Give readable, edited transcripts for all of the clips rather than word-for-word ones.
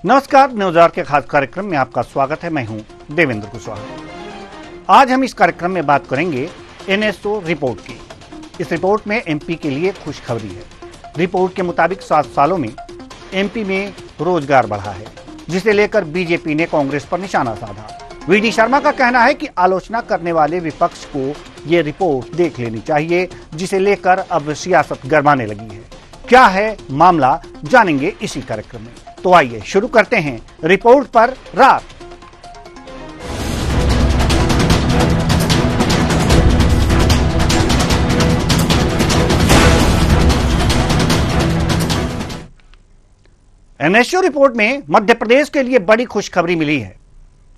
नमस्कार, news our के खास कार्यक्रम में आपका स्वागत है। मैं हूं देवेंद्र कुशवाहा। आज हम इस कार्यक्रम में बात करेंगे एनएसओ रिपोर्ट की। इस रिपोर्ट में एमपी के लिए खुशखबरी है। रिपोर्ट के मुताबिक 7 सालों में एमपी में रोजगार बढ़ा है, जिसे लेकर बीजेपी ने कांग्रेस पर निशाना साधा। वीडी शर्मा का कहना है कि आलोचना करने वाले विपक्ष को ये रिपोर्ट देख लेनी चाहिए, जिसे लेकर अब सियासत गरमाने लगी है। क्या है मामला, जानेंगे इसी कार्यक्रम में। तो आइए शुरू करते हैं रिपोर्ट पर रात। एनएसओ रिपोर्ट में मध्य प्रदेश के लिए बड़ी खुशखबरी मिली है।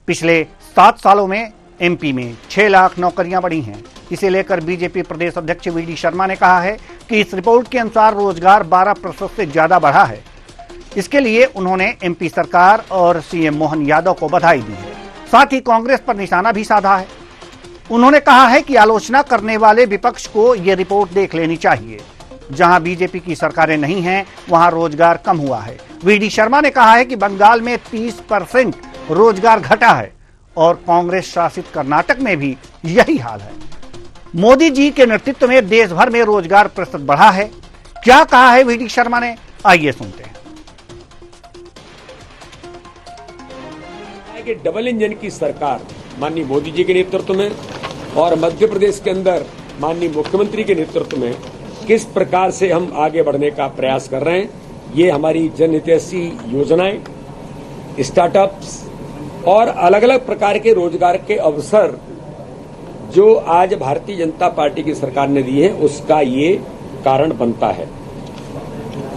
पिछले 7 सालों में एमपी में 6 लाख नौकरियां बढ़ी हैं। इसे लेकर बीजेपी प्रदेश अध्यक्ष वीडी शर्मा ने कहा है कि इस रिपोर्ट के अनुसार रोजगार 12% से ज्यादा बढ़ा है। इसके लिए उन्होंने एमपी सरकार और सीएम मोहन यादव को बधाई दी है। साथ ही कांग्रेस पर निशाना भी साधा है। उन्होंने कहा है कि आलोचना करने वाले विपक्ष को यह रिपोर्ट देख लेनी चाहिए। जहां बीजेपी की सरकारें नहीं हैं, वहां रोजगार कम हुआ है। वीडी शर्मा ने कहा है कि बंगाल में 30% रोजगार घटा है और कांग्रेस शासित कर्नाटक में भी यही हाल है। मोदी जी के नेतृत्व में देश भर में रोजगार प्रतिशत बढ़ा है। क्या कहा है वीडी शर्मा ने, आइए सुनते हैं। कि डबल इंजन की सरकार माननीय मोदी जी के नेतृत्व में और मध्य प्रदेश के अंदर माननीय मुख्यमंत्री के नेतृत्व में किस प्रकार से हम आगे बढ़ने का प्रयास कर रहे हैं। ये हमारी जनहितैषी योजनाएं, स्टार्टअप्स और अलग अलग प्रकार के रोजगार के अवसर जो आज भारतीय जनता पार्टी की सरकार ने दी है, उसका ये कारण बनता है।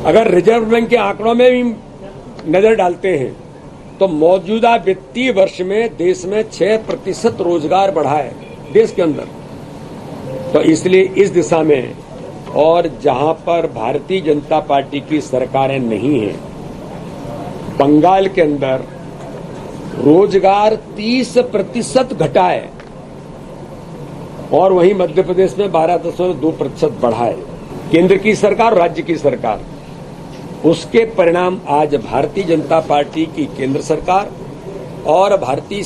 अगर रिजर्व बैंक के आंकड़ों में भी नजर डालते हैं तो मौजूदा वित्तीय वर्ष में देश में 6% रोजगार बढ़ा है देश के अंदर। तो इसलिए इस दिशा में, और जहां पर भारतीय जनता पार्टी की सरकारें नहीं हैं, बंगाल के अंदर रोजगार 30% घटा है और वहीं मध्य प्रदेश में 12.2% बढ़ा है। केंद्र की सरकार और राज्य की सरकार, उसके परिणाम आज भारतीय जनता पार्टी की केंद्र सरकार और भारतीय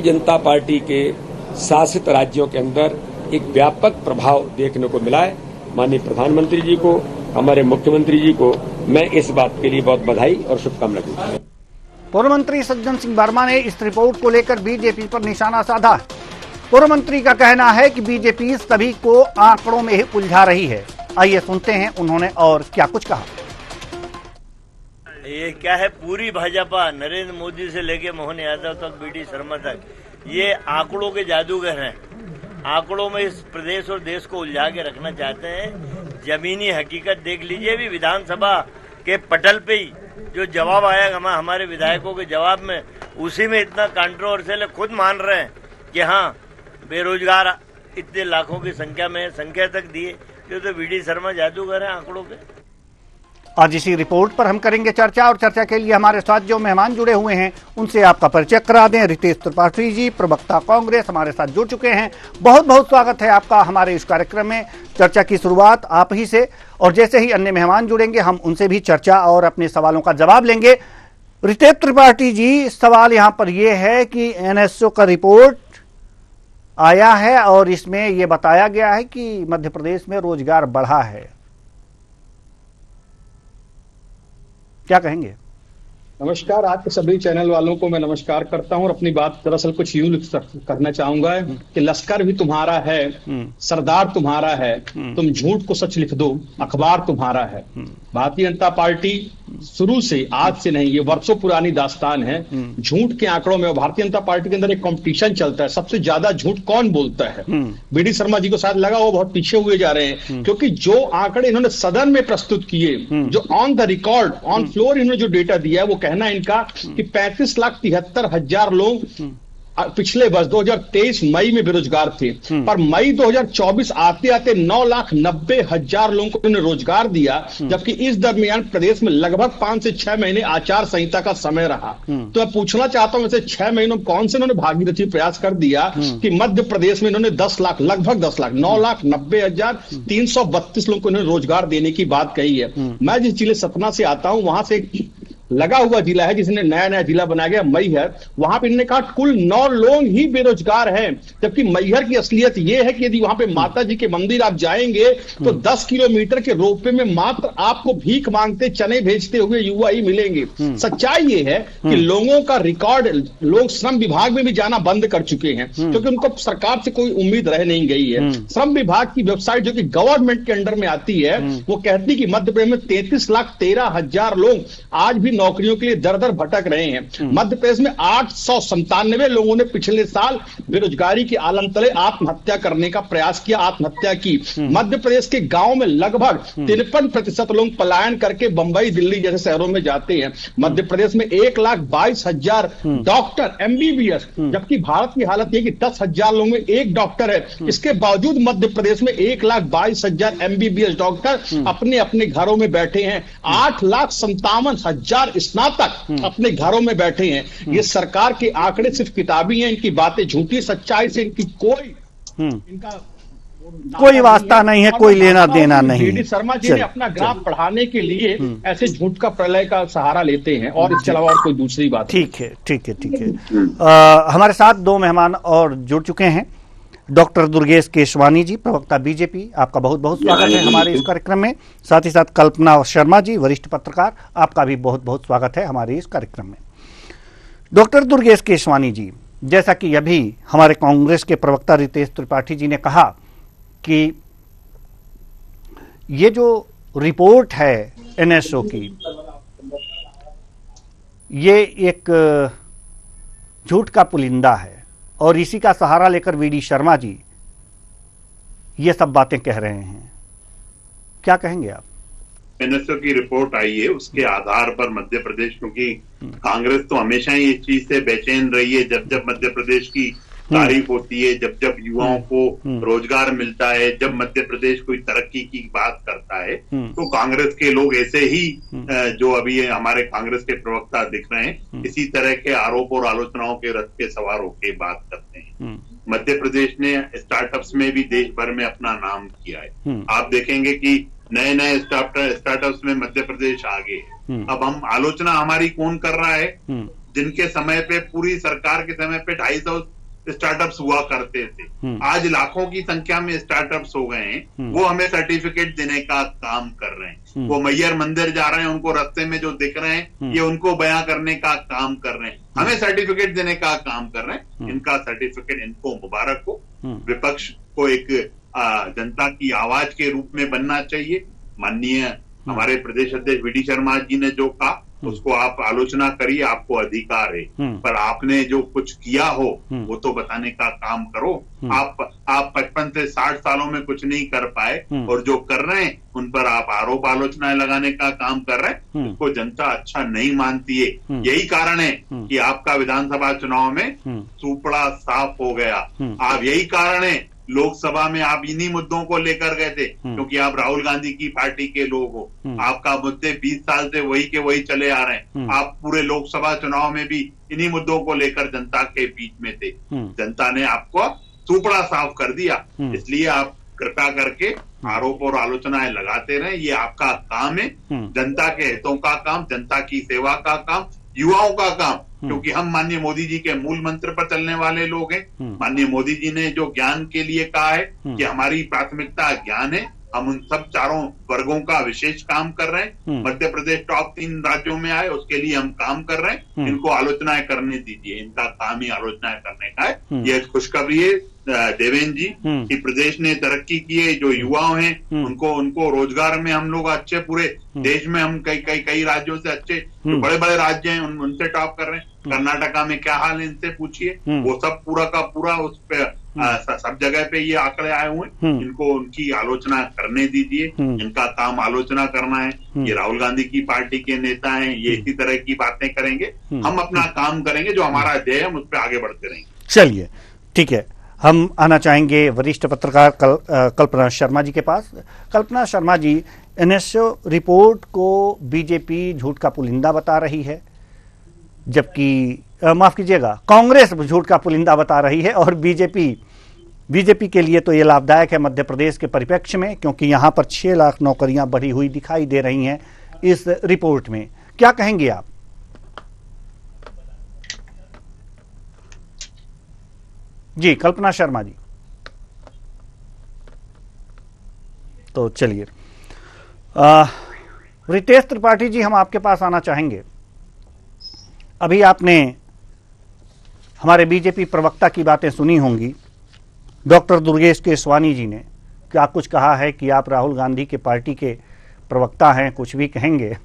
जनता पार्टी के शासित राज्यों के अंदर एक व्यापक प्रभाव देखने को मिला है। माननीय प्रधानमंत्री जी को, हमारे मुख्यमंत्री जी को मैं इस बात के लिए बहुत बधाई और शुभकामनाएं देता हूं। पूर्व मंत्री सज्जन सिंह वर्मा ने इस रिपोर्ट को लेकर बीजेपी पर निशाना साधा। पूर्व मंत्री का कहना है कि बीजेपी सभी को आंकड़ों में ही उलझा रही है। आइए सुनते हैं उन्होंने और क्या कुछ कहा। ये क्या है, पूरी भाजपा नरेंद्र मोदी से लेके मोहन यादव तक, वीडी शर्मा तक, ये आंकड़ों के जादूगर हैं। आंकड़ों में इस प्रदेश और देश को उलझा के रखना चाहते हैं। जमीनी हकीकत देख लीजिए। भी विधानसभा के पटल पे ही जो जवाब आया हमारे विधायकों के जवाब में, उसी में इतना कंट्रोवर्शियल है। खुद मान रहे हैं कि हाँ, बेरोजगार इतने लाखों की संख्या में, संख्या तक दिए। तो वीडी शर्मा जादूगर है आंकड़ों के। आज इसी रिपोर्ट पर हम करेंगे चर्चा, और चर्चा के लिए हमारे साथ जो मेहमान जुड़े हुए हैं उनसे आपका परिचय करा दें। रितेश त्रिपाठी जी, प्रवक्ता कांग्रेस, हमारे साथ जुड़ चुके हैं। बहुत बहुत स्वागत है आपका हमारे इस कार्यक्रम में। चर्चा की शुरुआत आप ही से, और जैसे ही अन्य मेहमान जुड़ेंगे हम उनसे भी चर्चा और अपने सवालों का जवाब लेंगे। रितेश त्रिपाठी जी, सवाल यहाँ पर यह है कि एनएसओ का रिपोर्ट आया है और इसमें यह बताया गया है कि मध्य प्रदेश में रोजगार बढ़ा है, क्या कहेंगे? नमस्कार, आपके सभी चैनल वालों को मैं नमस्कार करता हूं और अपनी बात दरअसल कुछ यूं करना चाहूंगा कि लश्कर भी तुम्हारा है, सरदार तुम्हारा है, तुम झूठ को सच लिख दो, अखबार तुम्हारा है। भारतीय जनता पार्टी शुरू से, आज से नहीं, ये वर्षों पुरानी दास्तान है। झूठ के आंकड़ों में भारतीय जनता पार्टी के अंदर एक कंपटीशन चलता है, सबसे ज्यादा झूठ कौन बोलता है। वीडी शर्मा जी को शायद लगा वो बहुत पीछे हुए जा रहे हैं, क्योंकि जो आंकड़े इन्होंने सदन में प्रस्तुत किए, जो on the record, on floor इन्होंने जो डेटा दिया है, वो कहना है इनका कि 35,73,000 लोग पिछले वर्ष 2023 मई में बेरोजगार थे, पर मई 2024 आते आते 9,90,000 लोगों को उन्होंने रोजगार दिया, जबकि इस दरमियान प्रदेश में लगभग 5 से 6 महीने आचार संहिता का समय रहा। तो मैं पूछना चाहता हूं, वैसे 6 महीनों में कौन से इन्होंने भागीरथी प्रयास कर दिया कि मध्य प्रदेश में इन्होंने 10 लाख, लगभग 10 लाख, 9,90,332 लोगों को इन्होंने रोजगार देने की बात कही है। मैं जिस जिले सतना से आता हूं, वहां से लगा हुआ जिला है, जिसने नया नया जिला बनाया गया मैहर, वहां पे इन्होंने कहा कुल 9 लोग ही बेरोजगार हैं। जबकि मैहर की असलियत यह है कि यदि वहां पे माता जी के मंदिर आप जाएंगे तो 10 किलोमीटर के रोपवे में मात्र आपको भीख मांगते चने भेजते हुए युवा ही मिलेंगे। सच्चाई ये है कि लोगों का रिकॉर्ड, लोग श्रम विभाग में भी जाना बंद कर चुके हैं क्योंकि उनको सरकार से कोई उम्मीद रह नहीं गई है। श्रम विभाग की वेबसाइट जो कि गवर्नमेंट के अंडर में आती है वो कहती कि मध्य प्रदेश में 33,13,000 लोग आज भी नौकरियों के लिए दर दर भटक रहे हैं। मध्य प्रदेश में 897 लोगों ने पिछले साल बेरोजगारी के आलम तले आत्महत्या करने का प्रयास किया, आत्महत्या की। मध्य प्रदेश के गांव में लगभग 53% लोग पलायन करके बंबई, दिल्ली जैसे शहरों में जाते हैं। मध्य प्रदेश में 1,22,000 डॉक्टर MBBS, जबकि भारत की हालत यह कि 10,000 लोगों में एक डॉक्टर है। इसके बावजूद मध्य प्रदेश में 1,22,000 MBBS डॉक्टर अपने अपने घरों में बैठे हैं। 8,57,000 स्नातक अपने घरों में बैठे हैं। ये सरकार के आंकड़े सिर्फ किताबी हैं, इनकी बातें झूठी, सच्चाई से इनकी कोई वास्ता नहीं है, कोई लेना देना नहीं। डी शर्मा जी ने अपना ग्राफ बढ़ाने के लिए ऐसे झूठ का प्रलय का सहारा लेते हैं और इसके अलावा और कोई दूसरी बात। ठीक है। हमारे साथ 2 मेहमान और जुड़ चुके हैं। डॉक्टर दुर्गेश केशवानी जी, प्रवक्ता बीजेपी, आपका बहुत बहुत स्वागत है हमारे इस कार्यक्रम में। साथ ही साथ कल्पना शर्मा जी, वरिष्ठ पत्रकार, आपका भी बहुत बहुत स्वागत है हमारे इस कार्यक्रम में। डॉक्टर दुर्गेश केशवानी जी, जैसा कि अभी हमारे कांग्रेस के प्रवक्ता रितेश त्रिपाठी जी ने कहा कि ये जो रिपोर्ट है NSO की, ये एक झूठ का पुलिंदा है और इसी का सहारा लेकर VD शर्मा जी ये सब बातें कह रहे हैं। क्या कहेंगे आप? NSO की रिपोर्ट आई है, उसके आधार पर मध्य प्रदेश, क्योंकि कांग्रेस तो हमेशा ही इस चीज से बेचैन रही है, जब जब मध्य प्रदेश की तारीफ होती है, जब जब युवाओं को रोजगार मिलता है, जब मध्य प्रदेश कोई तरक्की की बात करता है, तो कांग्रेस के लोग ऐसे ही जो अभी हमारे कांग्रेस के प्रवक्ता दिख रहे हैं, इसी तरह के आरोप और आलोचनाओं के रथ पे सवार होकर बात करते हैं। मध्य प्रदेश ने स्टार्टअप्स में भी देश भर में अपना नाम किया है। आप देखेंगे कि नए नए स्टार्टअप्स में मध्य प्रदेश आगे है। अब हम आलोचना हमारी कौन कर रहा है? जिनके समय पे, पूरी सरकार के समय पे 250 स्टार्टअप्स हुआ करते थे, आज लाखों की संख्या में स्टार्टअप्स हो गए हैं। वो हमें सर्टिफिकेट देने का काम कर रहे हैं। वो मैहर मंदिर जा रहे हैं, उनको रास्ते में जो दिख रहे हैं, ये उनको बयां करने का काम कर रहे हैं, हमें सर्टिफिकेट देने का काम कर रहे हैं। इनका सर्टिफिकेट इनको मुबारक हो। विपक्ष को एक जनता की आवाज के रूप में बनना चाहिए। माननीय हमारे प्रदेश अध्यक्ष VD शर्मा जी ने जो कहा उसको आप आलोचना करिए, आपको अधिकार है, पर आपने जो कुछ किया हो वो तो बताने का काम करो। आप 55 से 60 सालों में कुछ नहीं कर पाए और जो कर रहे हैं उन पर आप आरोप आलोचनाएं लगाने का काम कर रहे हैं, इसको जनता अच्छा नहीं मानती है। यही कारण है कि आपका विधानसभा चुनाव में सुपड़ा साफ हो गया। आप यही कारण है लोकसभा में आप इन्हीं मुद्दों को लेकर गए थे, क्योंकि आप राहुल गांधी की पार्टी के लोग हो। आपका मुद्दे 20 साल से वही के वही चले आ रहे हैं। आप पूरे लोकसभा चुनाव में भी इन्हीं मुद्दों को लेकर जनता के बीच में थे। जनता ने आपको सुपड़ा साफ कर दिया। इसलिए आप कृपया करके आरोप और आलोचनाएं लगाते रहे, ये आपका काम है। जनता के हितों का काम, जनता की सेवा का काम, युवाओं का काम, क्योंकि हम माननीय मोदी जी के मूल मंत्र पर चलने वाले लोग हैं। माननीय मोदी जी ने जो ज्ञान के लिए कहा है कि हमारी प्राथमिकता ज्ञान है, हम उन सब चारों वर्गों का विशेष काम कर रहे हैं। मध्य प्रदेश टॉप 3 राज्यों में आए, उसके लिए हम काम कर रहे हैं। इनको आलोचनाएं करने दीजिए, इनका काम ही आलोचनाएं करने का है। यह खुशखबरी है देवेंद्र जी कि प्रदेश ने तरक्की की है। जो युवा हैं उनको रोजगार में हम लोग अच्छे, पूरे देश में हम कई राज्यों से अच्छे, जो बड़े बड़े राज्य हैं उनसे टॉप कर रहे हैं। कर्नाटका में क्या हाल है इनसे पूछिए, वो सब पूरा का पूरा उस पे सब जगह पे ये आंकड़े आए हुए हैं। इनको उनकी आलोचना करने दीजिए, इनका काम आलोचना करना है। ये राहुल गांधी की पार्टी के नेता हैं, ये इसी तरह की बातें करेंगे। हम अपना काम करेंगे, जो हमारा ध्येय है उस पर आगे बढ़ते रहेंगे। चलिए ठीक है, हम आना चाहेंगे वरिष्ठ पत्रकार कल्पना शर्मा जी के पास। कल्पना शर्मा जी, NSO रिपोर्ट को बीजेपी झूठ का पुलिंदा बता रही है, जबकि माफ कीजिएगा, कांग्रेस झूठ का पुलिंदा बता रही है, और बीजेपी के लिए तो ये लाभदायक है मध्य प्रदेश के परिप्रेक्ष्य में, क्योंकि यहाँ पर 6 लाख नौकरियां बढ़ी हुई दिखाई दे रही हैं इस रिपोर्ट में। क्या कहेंगे आप? जी कल्पना शर्मा जी। तो चलिए रितेश त्रिपाठी जी, हम आपके पास आना चाहेंगे। अभी आपने हमारे बीजेपी प्रवक्ता की बातें सुनी होंगी। डॉक्टर दुर्गेश केसवानी जी ने क्या कुछ कहा है कि आप राहुल गांधी के पार्टी के प्रवक्ता हैं, कुछ भी कहेंगे।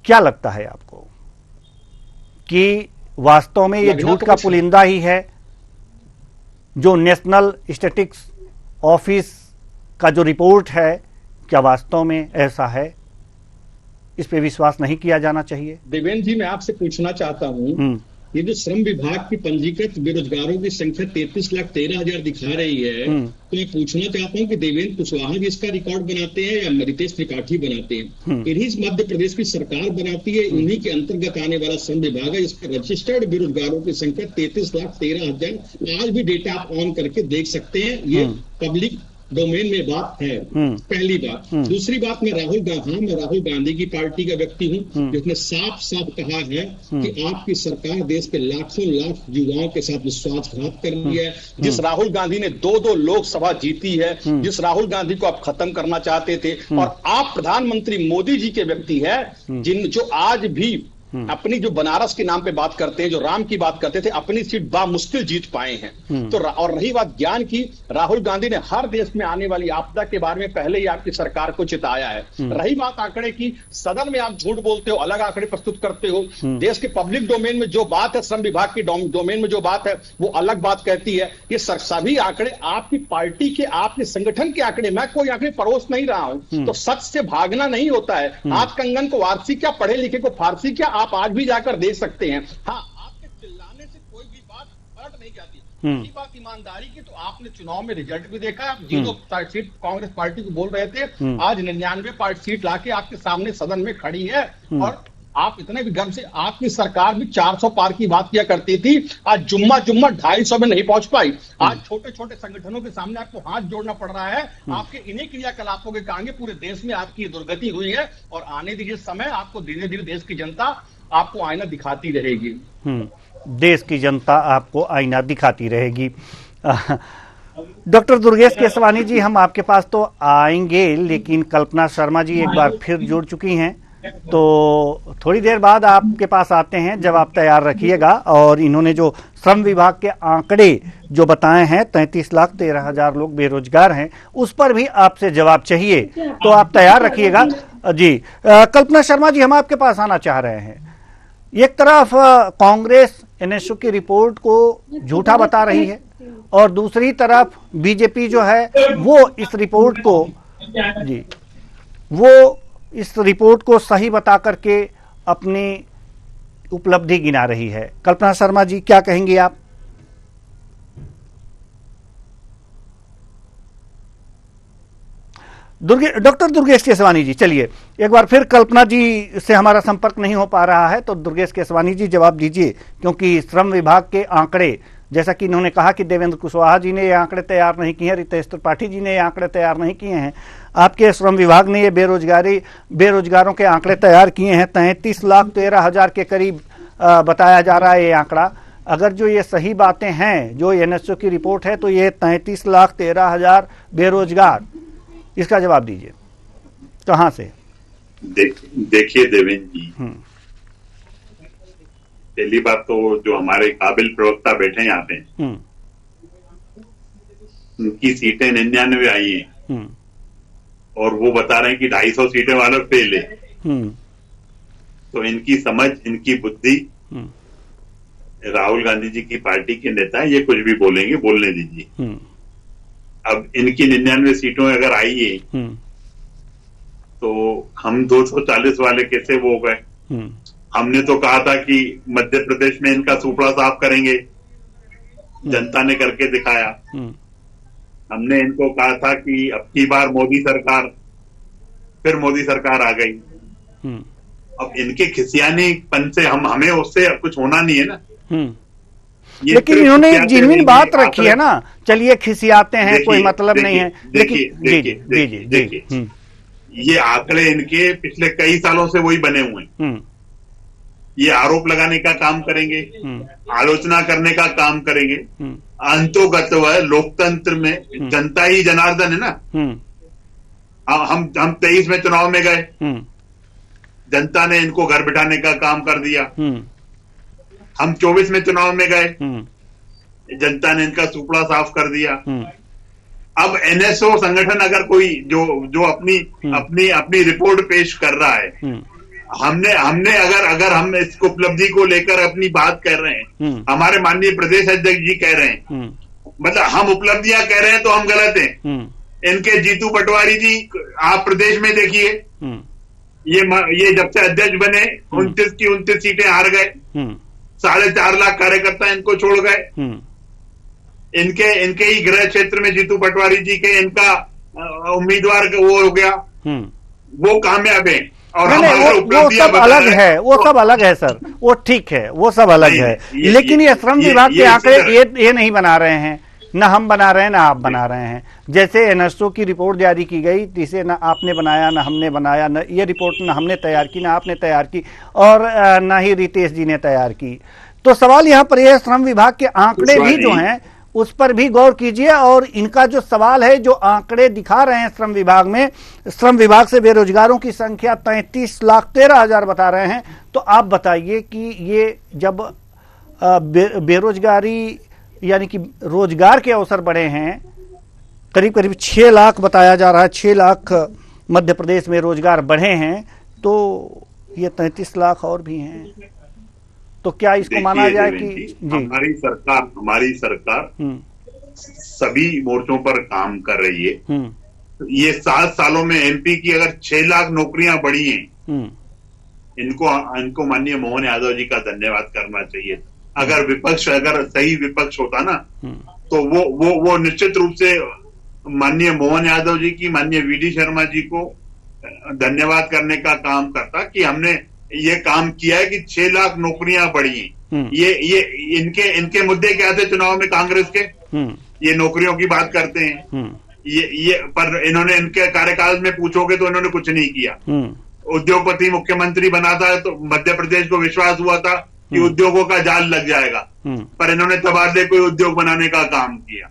क्या लगता है आपको कि वास्तव में ये झूठ का पुलिंदा ही है? जो नेशनल स्टैटिस्टिक्स ऑफिस का जो रिपोर्ट है, क्या वास्तव में ऐसा है? इस पे विश्वास नहीं किया जाना चाहिए? देवेंद्र जी, मैं आपसे पूछना चाहता हूं, ये जो श्रम विभाग की पंजीकृत बेरोजगारों की संख्या 33,13,000 दिखा रही है, तो मैं पूछना चाहता हूं कि देवेंद्र कुशवाहा भी इसका रिकॉर्ड बनाते हैं या रितेश त्रिपाठी बनाते हैं? इन्हीं मध्य प्रदेश की सरकार बनाती है, इन्हीं के अंतर्गत आने वाला श्रम विभाग है। इसका रजिस्टर्ड बेरोजगारों की संख्या 33,13,000। आज भी डेटा आप ऑन करके देख सकते हैं। ये पब्लिक डोमेन में बात है। पहली बात। दूसरी बात, मैं राहुल गांधी की पार्टी का व्यक्ति हूं, जिसने साफ साफ कहा है कि आपकी सरकार देश के लाखों लाख युवाओं के साथ विश्वासघात कर रही है। जिस राहुल गांधी ने 2-2 लोकसभा जीती है, जिस राहुल गांधी को आप खत्म करना चाहते थे, और आप प्रधानमंत्री मोदी जी के व्यक्ति है, जो आज भी अपनी जो बनारस के नाम पे बात करते हैं, जो राम की बात करते थे, अपनी सीट बामुश्किल जीत पाए हैं। तो और रही बात ज्ञान की, राहुल गांधी ने हर देश में आने वाली आपदा के बारे में पहले ही आपकी सरकार को चिताया है। रही बात आंकड़े की, सदन में आप झूठ बोलते हो, अलग आंकड़े प्रस्तुत करते हो। देश के पब्लिक डोमेन में जो बात है, श्रम विभाग की डोमेन में जो बात है, वो अलग बात कहती है। ये सभी आंकड़े आपकी पार्टी के, आपके संगठन के आंकड़े, मैं कोई आंकड़े परोस नहीं रहा हूं। तो सच से भागना नहीं होता है। हाथ कंगन को वारसी क्या, पढ़े लिखे को फारसी क्या, आप आज भी जाकर देख सकते हैं। हाँ, आपके चिल्लाने से कोई भी बात पलट नहीं जाती। यही बात ईमानदारी की, तो आपने चुनाव में रिजल्ट भी देखा। आप 0 सीट कांग्रेस पार्टी को बोल रहे थे, आज 99 सीट लाके आपके सामने सदन में खड़ी है। और आप इतने भी गर्व से, आपकी सरकार भी 400 पार की बात किया करती थी, आज जुम्मा 250 में नहीं पहुंच पाई। आज छोटे छोटे संगठनों के सामने आपको हाथ जोड़ना पड़ रहा है। आपके इन्हीं क्रियाकलापों के कारण पूरे देश में आपकी दुर्गति हुई है। और आने दीजिए समय, आपको धीरे धीरे देश की जनता आपको आईना दिखाती रहेगी। देश की जनता आपको आईना दिखाती रहेगी। डॉक्टर दुर्गेश केसवानी जी, हम आपके पास तो आएंगे, लेकिन कल्पना शर्मा जी एक बार फिर जुड़ चुकी हैं, तो थोड़ी देर बाद आपके पास आते हैं, जब आप तैयार रखिएगा। और इन्होंने जो श्रम विभाग के आंकड़े जो बताए हैं, 33,13,000 लोग बेरोजगार हैं, उस पर भी आपसे जवाब चाहिए, तो आप तैयार रखिएगा जी। कल्पना शर्मा जी, हम आपके पास आना चाह रहे हैं। एक तरफ कांग्रेस एनएसयू की रिपोर्ट को झूठा बता रही है, और दूसरी तरफ बीजेपी जो है वो इस रिपोर्ट को सही बता करके अपनी उपलब्धि गिना रही है। कल्पना शर्मा जी, क्या कहेंगे आप? डॉक्टर दुर्गेश केसवानी जी, चलिए एक बार फिर कल्पना जी से हमारा संपर्क नहीं हो पा रहा है, तो दुर्गेश केसवानी जी जवाब दीजिए, क्योंकि श्रम विभाग के आंकड़े, जैसा कि इन्होंने कहा कि देवेंद्र कुशवाहा जी ने ये आंकड़े तैयार नहीं किए हैं, रितेश त्रिपाठी जी ने ये आंकड़े तैयार नहीं किए हैं, आपके श्रम विभाग ने ये बेरोजगारों के आंकड़े तैयार किए हैं। 33,13,000 के करीब बताया जा रहा है ये आंकड़ा। अगर जो ये सही बातें हैं, जो एनएसयू की रिपोर्ट है, तो ये 33,13,000 बेरोजगार, इसका जवाब दीजिए, कहां से? देखिए देवेंद्र जी, पहली बात तो जो हमारे काबिल प्रवक्ता बैठे हैं यहाँ पे, उनकी सीटें 99 आई हैं, और वो बता रहे हैं कि 250 सीटें वाला फेल है। तो इनकी समझ, इनकी बुद्धि, राहुल गांधी जी की पार्टी के नेता है, ये कुछ भी बोलेंगे, बोलने दीजिए। अब इनकी 99 सीटों अगर आई है, तो हम 240 वाले कैसे वो हो गए? हमने तो कहा था कि मध्य प्रदेश में इनका सूपड़ा साफ करेंगे, जनता ने करके दिखाया। हमने इनको कहा था कि अब की बार मोदी सरकार, फिर मोदी सरकार आ गई। अब इनके खिसियानीपन से हमें उससे कुछ होना नहीं है ना। लेकिन इन्होंने एक जेन्युइन बात रखी है ना, चलिए खिसियाते हैं, कोई मतलब नहीं है। ये आंकड़े इनके पिछले कई सालों से वही बने हुए हैं। ये आरोप लगाने का काम करेंगे, आलोचना करने का काम करेंगे। अंतोगत लोकतंत्र में जनता ही जनार्दन है ना। हम 23 में चुनाव में गए, जनता ने इनको घर बिठाने का काम कर दिया। हम 24 में चुनाव में गए, जनता ने इनका सुपड़ा साफ कर दिया। अब एनएसओ संगठन अगर कोई जो अपनी रिपोर्ट पेश कर रहा है, हमने अगर हम इस उपलब्धि को लेकर अपनी बात कर रहे हैं, हमारे माननीय प्रदेश अध्यक्ष जी कह रहे हैं, मतलब हम उपलब्धियां कह रहे हैं तो हम गलत हैं। इनके जीतू पटवारी जी आप प्रदेश में देखिए, ये जब से अध्यक्ष बने 29 की 29 सीटें हार गए, 4.5 लाख कार्यकर्ता इनको छोड़ गए। इनके ही गृह क्षेत्र में जीतू पटवारी जी के इनका उम्मीदवार वो हो गया, वो कामयाब है। और वो सब अलग है, वो सब अलग है सर, वो ठीक है, वो सब अलग है। लेकिन ये श्रम विभाग के आंकड़े ये नहीं बना रहे हैं, न हम बना रहे हैं न आप बना रहे हैं। जैसे एनएसओ की रिपोर्ट जारी की गई, जिसे न आपने बनाया न हमने बनाया, न ये रिपोर्ट न हमने तैयार की न आपने तैयार की, और न ही रितेश जी ने तैयार की। तो सवाल यहाँ पर यह श्रम विभाग के आंकड़े भी जो हैं उस पर भी गौर कीजिए। और इनका जो सवाल है, जो आंकड़े दिखा रहे हैं श्रम विभाग में, श्रम विभाग से बेरोजगारों की संख्या 33,13,000 बता रहे हैं। तो आप बताइए कि ये जब बेरोजगारी यानी कि रोजगार के अवसर बढ़े हैं, करीब करीब 6 लाख बताया जा रहा है, 6 लाख मध्य प्रदेश में रोजगार बढ़े हैं, तो ये 33 लाख और भी हैं। तो क्या इसको माना जाए कि जी हमारी सरकार सभी मोर्चों पर काम कर रही है। ये 7 सालों में एमपी की अगर 6 लाख नौकरियां बढ़ी हैं, इनको माननीय मोहन यादव जी का धन्यवाद करना चाहिए। अगर सही विपक्ष होता ना, तो वो निश्चित रूप से माननीय मोहन यादव जी की, माननीय वीडी शर्मा जी को धन्यवाद करने का काम करता कि हमने ये काम किया है कि 6 लाख नौकरियां बढ़ी हैं। ये इनके मुद्दे क्या थे चुनाव में कांग्रेस के? ये नौकरियों की बात करते हैं। ये पर इन्होंने इनके कार्यकाल में पूछोगे तो इन्होंने कुछ नहीं किया। उद्योगपति मुख्यमंत्री बना था तो मध्य प्रदेश को विश्वास हुआ था कि उद्योगों का जाल लग जाएगा, पर इन्होंने तबादले कोई उद्योग बनाने का काम किया।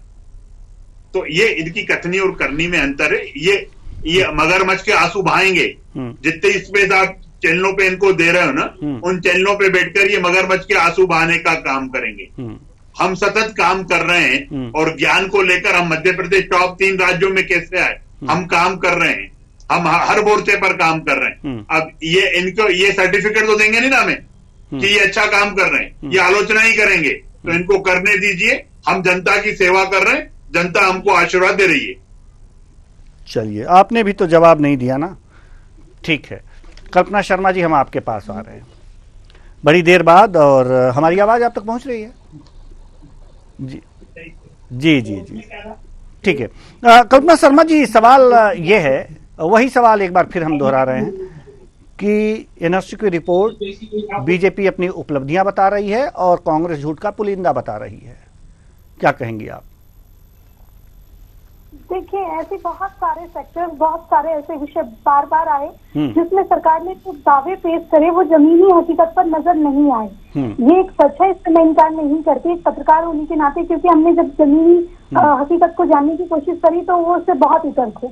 तो ये इनकी कथनी और करनी में अंतर है। ये मगरमच्छ के आंसू बहाएंगे। जितने स्पेस आप चैनलों पे इनको दे रहे हो ना, उन चैनलों पे बैठकर ये मगरमच्छ के आंसू बहाने का काम करेंगे। हम सतत काम कर रहे हैं और ज्ञान को लेकर हम मध्य प्रदेश टॉप 3 राज्यों में कैसे आए, हम काम कर रहे हैं। हम हर मोर्चे पर काम कर रहे हैं। अब ये इनको ये सर्टिफिकेट तो देंगे नहीं ना हमें कि ये अच्छा काम कर रहे हैं, ये आलोचना ही करेंगे। तो इनको करने दीजिए, हम जनता की सेवा कर रहे हैं, जनता हमको आशीर्वाद दे रही है। चलिए, आपने भी तो जवाब नहीं दिया ना, ठीक है। कल्पना शर्मा जी, हम आपके पास आ रहे हैं बड़ी देर बाद, और हमारी आवाज आप तक पहुंच रही है? जी जी जी जी, ठीक है। कल्पना शर्मा जी, सवाल ये है, वही सवाल एक बार फिर हम दोहरा रहे हैं कि एनएसओ की रिपोर्ट बीजेपी अपनी उपलब्धियां बता रही है और कांग्रेस झूठ का पुलिंदा बता रही है। क्या कहेंगी आप? देखिए, ऐसे बहुत सारे सेक्टर, बहुत सारे ऐसे विषय बार बार आए जिसमें सरकार ने जो दावे पेश करे वो जमीनी हकीकत पर नजर नहीं आए। ये एक सच है, इससे मैं इनकार नहीं करती एक पत्रकार होने के नाते, क्योंकि हमने जब जमीनी हकीकत को जानने की कोशिश करी तो वो उससे बहुत इतर थे।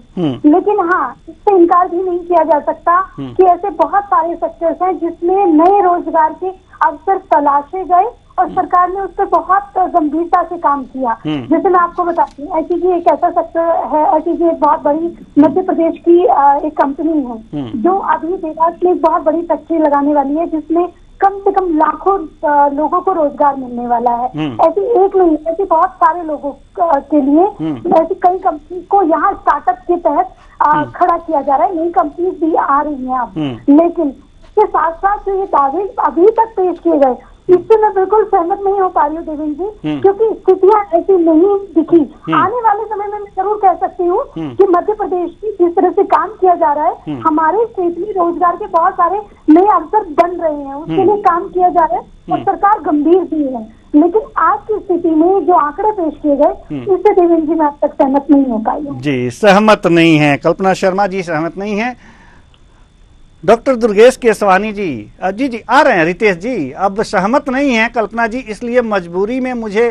लेकिन हाँ, इससे इनकार भी नहीं किया जा सकता कि ऐसे बहुत सारे सेक्टर्स हैं जिसमें नए रोजगार के अवसर तलाशे गए और सरकार ने उस पर बहुत गंभीरता से काम किया। जैसे मैं आपको बताती हूँ, एचईजी एक ऐसा सेक्टर है। एचईजी एक बहुत बड़ी मध्य प्रदेश की एक कंपनी है जो अभी देवास में एक बहुत बड़ी फैक्ट्री लगाने वाली है, जिसमें कम से कम लाखों लोगों को रोजगार मिलने वाला है। ऐसी एक नहीं, ऐसे बहुत सारे लोगों के लिए ऐसी कई कंपनी को यहाँ स्टार्टअप के तहत खड़ा किया जा रहा है। नई कंपनी भी आ रही है अब। लेकिन इसके साथ साथ जो ये दावे अभी तक पेश किए गए, इससे मैं बिल्कुल सहमत नहीं हो पा रही हूँ देवेंद्र जी, क्योंकि स्थितियां ऐसी नहीं दिखी। आने वाले समय में मैं जरूर कह सकती हूँ कि मध्य प्रदेश की जिस तरह से काम किया जा रहा है, हमारे स्टेट में रोजगार के बहुत सारे नए अवसर बन रहे हैं, उसके लिए काम किया जा रहा है और सरकार गंभीर भी है। लेकिन आज की स्थिति में जो आंकड़े पेश किए गए, इससे देवेंद्र जी मैं अब तक सहमत नहीं हो पाई हूँ। जी, सहमत नहीं है कल्पना शर्मा जी, सहमत नहीं है। डॉक्टर दुर्गेश केसवानी जी, जी आ रहे हैं रितेश जी। अब सहमत नहीं है कल्पना जी, इसलिए मजबूरी में मुझे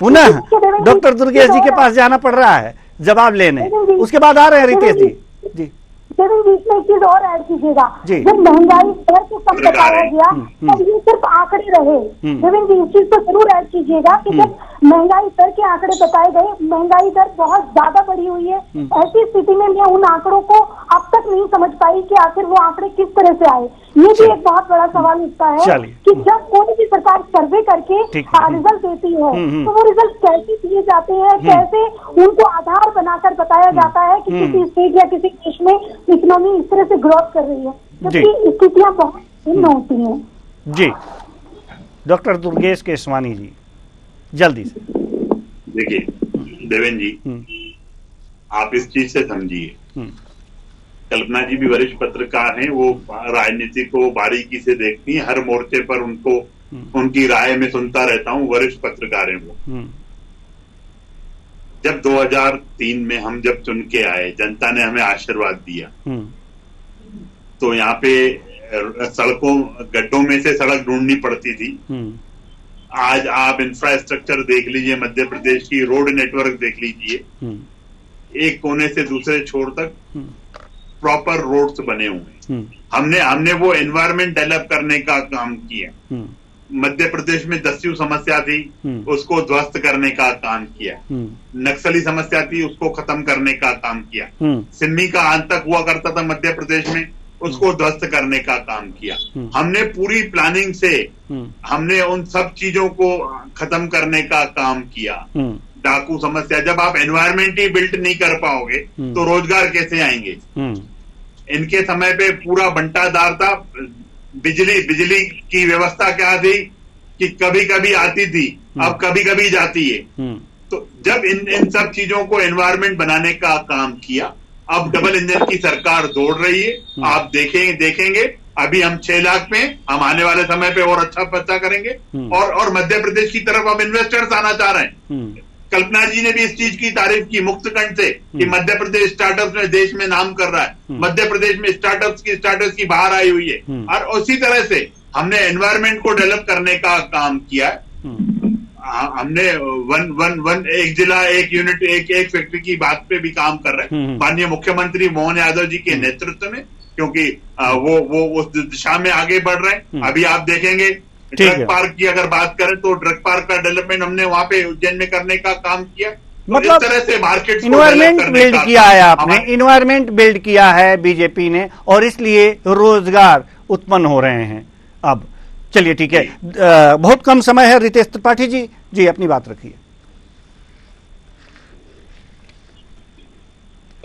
पुनः डॉक्टर दुर्गेश जी के पास जाना पड़ रहा है जवाब लेने, उसके बाद आ रहे हैं रितेश जी। जी लेकिन बीच में एक चीज और ऐड कीजिएगा, जी। जब महंगाई दर को कम बताया गया तब ये सिर्फ आंकड़े रहे। देवेंद्र जी इस चीज को जरूर ऐड कीजिएगा कि जब महंगाई दर के आंकड़े बताए गए, महंगाई दर बहुत ज्यादा बढ़ी हुई है। ऐसी स्थिति में मैं उन आंकड़ों को अब तक नहीं समझ पाई कि आखिर वो आंकड़े किस तरह से आए। ये भी एक बहुत बड़ा सवाल उठता है कि जब कोई भी सरकार सर्वे करके रिजल्ट देती है तो वो रिजल्ट कैसे दिए जाते हैं, कैसे उनको आधार बनाकर बताया जाता है कि किसी स्टेट या किसी देश में इकोनॉमी इस तरह से ग्रोथ कर रही है, जबकि स्थितियां बहुत भिन्न होती हैं। जी डॉक्टर दुर्गेश केसवानी जी जल्दी से। देखिए देवेंद्र जी, आप इस चीज से समझिए, कल्पना जी भी वरिष्ठ पत्रकार हैं, वो राजनीति को बारीकी से देखती हैं, हर मोर्चे पर उनको उनकी राय में सुनता रहता हूं, वरिष्ठ पत्रकार हैं वो। जब 2003 में हम जब चुन के आए, जनता ने हमें आशीर्वाद दिया, तो यहाँ पे सड़कों गड्ढों में से सड़क ढूंढनी पड़ती थी। आज आप इंफ्रास्ट्रक्चर देख लीजिए, मध्य प्रदेश की रोड नेटवर्क देख लीजिए, एक कोने से दूसरे छोर तक प्रॉपर रोड्स बने हुए हैं। हमने वो एनवायरमेंट डेवलप करने का काम किया। मध्य प्रदेश में दस्यु समस्या थी, उसको ध्वस्त करने का काम किया। नक्सली समस्या थी, उसको खत्म करने का काम किया। सिन्नी का आतंक हुआ करता था मध्य प्रदेश में, उसको ध्वस्त करने का काम किया। हमने पूरी प्लानिंग से हमने उन सब चीजों को खत्म करने का काम किया। डाकू समस्या, जब आप एनवायरमेंट ही बिल्ट नहीं कर पाओगे तो रोजगार कैसे आएंगे? इनके समय पे पूरा बंटाधार था। बिजली की व्यवस्था क्या थी कि कभी कभी आती थी, अब कभी कभी जाती है। तो जब इन सब चीजों को एनवायरमेंट बनाने का काम किया, अब डबल इंजन की सरकार दौड़ रही है। आप देखेंगे अभी हम 6 लाख पे, हम आने वाले समय पे और अच्छा करेंगे। और मध्य प्रदेश की तरफ अब इन्वेस्टर्स आना चाह रहे हैं। कल्पना जी ने भी इस चीज की तारीफ की मुक्तकंठ से कि मध्य प्रदेश स्टार्टअप्स में देश में नाम कर रहा है। मध्य प्रदेश में स्टार्टअप्स की बाहर आई हुई है। और उसी तरह से हमने एनवायरमेंट को डेवलप करने का काम किया है। हमने एक जिला एक यूनिट एक फैक्ट्री की बात पे भी काम कर रहे हैं माननीय मुख्यमंत्री मोहन यादव जी के नेतृत्व में, क्योंकि वो उस दिशा में आगे बढ़ रहे हैं। अभी आप देखेंगे ड्रग पार्क की अगर बात करें तो ड्रग पार्क का डेवलपमेंट हमने वहां पे उज्जैन में करने का काम किया। मतलब इस तरह से मार्केट इन्वायरमेंट बिल्ड किया है आपने, इन्वायरमेंट बिल्ड किया है बीजेपी ने, और इसलिए रोजगार उत्पन्न हो रहे हैं। अब चलिए ठीक है, बहुत कम समय है। रितेश त्रिपाठी जी अपनी बात रखिए।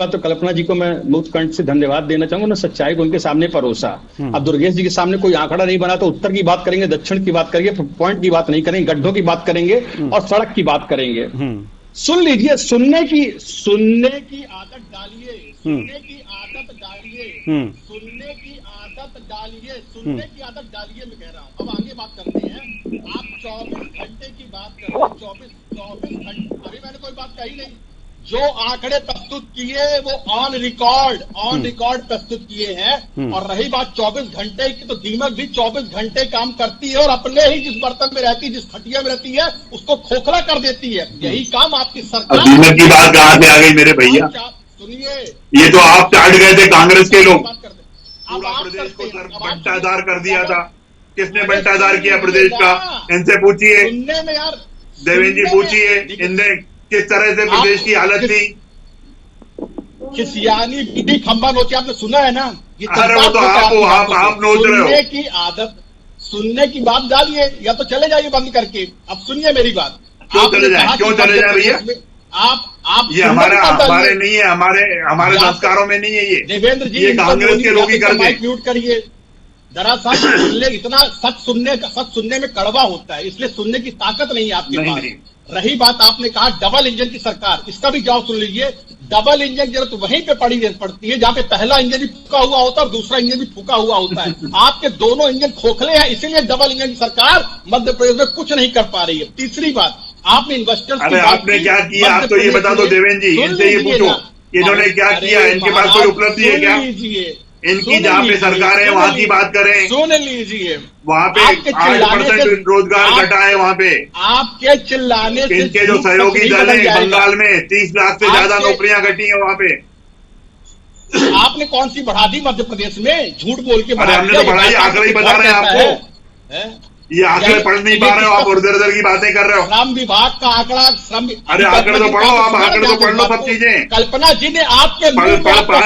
तो कल्पना जी को मैं मुक्त कंठ से धन्यवाद देना चाहूंगा, ना सच्चाई को उनके सामने परोसा। अब दुर्गेश जी के सामने कोई आंकड़ा नहीं बना तो उत्तर की बात करेंगे, दक्षिण की बात करेंगे, पॉइंट की बात नहीं करेंगे, गड्ढों की बात करेंगे और सड़क की बात करेंगे। सुन लीजिए, सुनने की आदत डालिए, सुनने की आदत डालिए, सुनने की आदत डालिए, सुनने की आदत डालिए, मैं कह रहा हूं। अब आगे बात करते हैं। आप 24 घंटे की बात कर रहे हैं, 24 घंटे, अभी मैंने कोई बात कही नहीं। जो आंकड़े प्रस्तुत किए वो ऑन रिकॉर्ड प्रस्तुत किए हैं। और रही बात 24 घंटे की, तो दीमक भी 24 घंटे काम करती है और अपने ही जिस बर्तन में रहती है, जिस खटिया में रहती है, उसको खोखला कर देती है। यही काम आपकी सरकार। दीमक की बात कहां से आ गई मेरे भैया? सुनिए, ये तो आप चाट गए थे कांग्रेस के लोग। पूरा प्रदेश को बंटाधार कर दिया था। किसने बंटाधार किया प्रदेश का? इनसे पूछिए, सुनने में यार, देवेंद्र जी पूछिए, इनने किस तरह से प्रदेश की हालत थी। खिसियानी बीड़ी खंबा नोचे, आपने सुना है ना? अरे वो तो आप नोच रहे हो। सुनने की आदत, सुनने की बात डालिए या तो चले जाइए बंद करके। अब सुनिए मेरी बात। क्यों चले जाए भैया? आप ये हमारे नहीं है, हमारे संस्कारों में नहीं है ये। देवेंद्र जी, ये कांग्रेस के लोग ही करते हैं। म्यूट करिए। दरअसल इतना सच सुनने में कड़वा होता है, इसलिए सुनने की ताकत नहीं है आपके पास। रही बात, आपने कहा डबल इंजन की सरकार, इसका भी जवाब सुन लीजिए। डबल इंजन की जरूरत वहीं पे पड़ती है जहां पे पहला इंजन भी फूका हुआ होता है और दूसरा इंजन भी फूका हुआ होता है। आपके दोनों इंजन खोखले हैं, इसीलिए डबल इंजन की सरकार मध्य प्रदेश में कुछ नहीं कर पा रही है। तीसरी बात, आपने इन्वेस्टर्स की बात आपने क्या किया? आप तो ये बता दो देवेंद्र जी, इनसे ये पूछो, इन्होंने क्या किया? इनके पास कोई उपलब्धि है क्या? इनकी जहाँ पे सरकार है वहाँ की बात करें, सुन लीजिए, वहाँ पे 8% रोजगार घटा है। वहाँ पे आपके चिल्लाने से इनके जो सहयोगी दल है बंगाल में 30 लाख से ज्यादा नौकरियां घटी है वहाँ पे। आपने कौन सी बढ़ा दी मध्य प्रदेश में? झूठ बोल के अरे हमने तो बढ़ाई, आंकड़े ही बता रहे हैं आपको। ये आंकड़े पढ़ नहीं पा रहे हो आप, उधर उधर की बातें कर रहे हो। श्रम विभाग का आंकड़ा, अरे आंकड़े तो पढ़ो आप, आंकड़े तो पढ़ लो सब चीजें। कल्पना जी ने आपके पढ़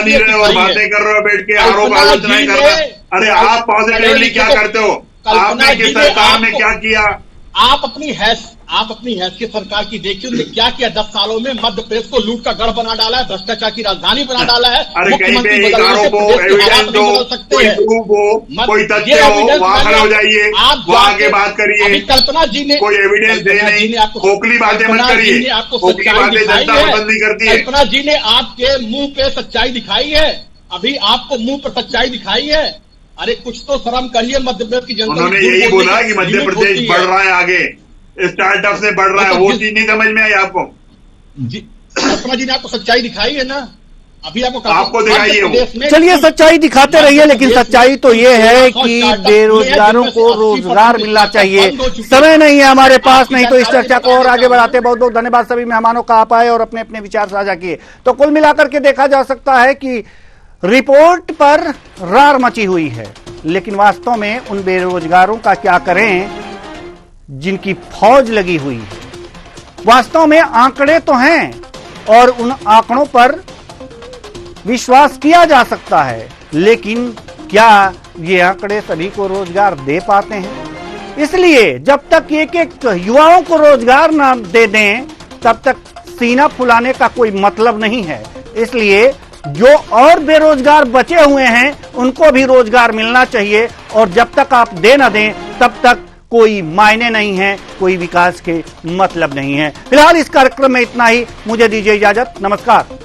नहीं रहे हो और बातें कर रहे हो बैठ के, आरोप आलोचनाएं कर रहे हो। अरे आप पॉजिटिवली क्या करते हो? आपने किस सरकार में क्या किया? आप अपनी हैसियत सरकार की देखिए, उन्होंने क्या किया 10 सालों में? मध्य प्रदेश को लूट का गढ़ बना डाला है, भ्रष्टाचार की राजधानी बना डाला है। अरे कहीं पे एक आरोप हो, एविडेंस हो, कोई प्रूफ हो, कोई तथ्य हो, वहाँ खड़े हो जाइए, वहाँ के बात करिए। कल्पना जी ने कोई एविडेंस दे नहीं, खोखली बातें मत करिए, खोखली बातें जनता पसंद नहीं करती है। कल्पना जी ने आपके मुंह पे सच्चाई दिखाई है, अभी आपको मुंह पर सच्चाई दिखाई है। अरे कुछ तो शर्म करिए मध्य प्रदेश की जनता। उन्होंने यही बोला कि मध्य प्रदेश बढ़ रहा है, आगे स्टार्टअप से बढ़ रहा है, वो चीज नहीं समझ में आई आपको? जी कल्पना जी ने आपको सच्चाई दिखाई है ना, अभी आपको दिखाई है। चलिए सच्चाई दिखाते रहिए, लेकिन सच्चाई तो ये है कि बेरोजगारों को रोजगार मिलना चाहिए। समय नहीं है हमारे पास, नहीं तो इस चर्चा को और आगे बढ़ाते। बहुत बहुत धन्यवाद सभी मेहमानों का, आप आए और अपने अपने विचार साझा किए। तो कुल मिलाकर के देखा जा सकता है कि रिपोर्ट पर रार मची हुई है, लेकिन वास्तव में उन बेरोजगारों का क्या करें जिनकी फौज लगी हुई है। वास्तव में आंकड़े तो हैं और उन आंकड़ों पर विश्वास किया जा सकता है, लेकिन क्या ये आंकड़े सभी को रोजगार दे पाते हैं? इसलिए जब तक एक एक युवाओं को रोजगार ना दे दें तब तक सीना फुलाने का कोई मतलब नहीं है। इसलिए जो और बेरोजगार बचे हुए हैं उनको भी रोजगार मिलना चाहिए, और जब तक आप दे ना दें तब तक कोई मायने नहीं है, कोई विकास के मतलब नहीं है। फिलहाल इस कार्यक्रम में इतना ही, मुझे दीजिए इजाजत, नमस्कार।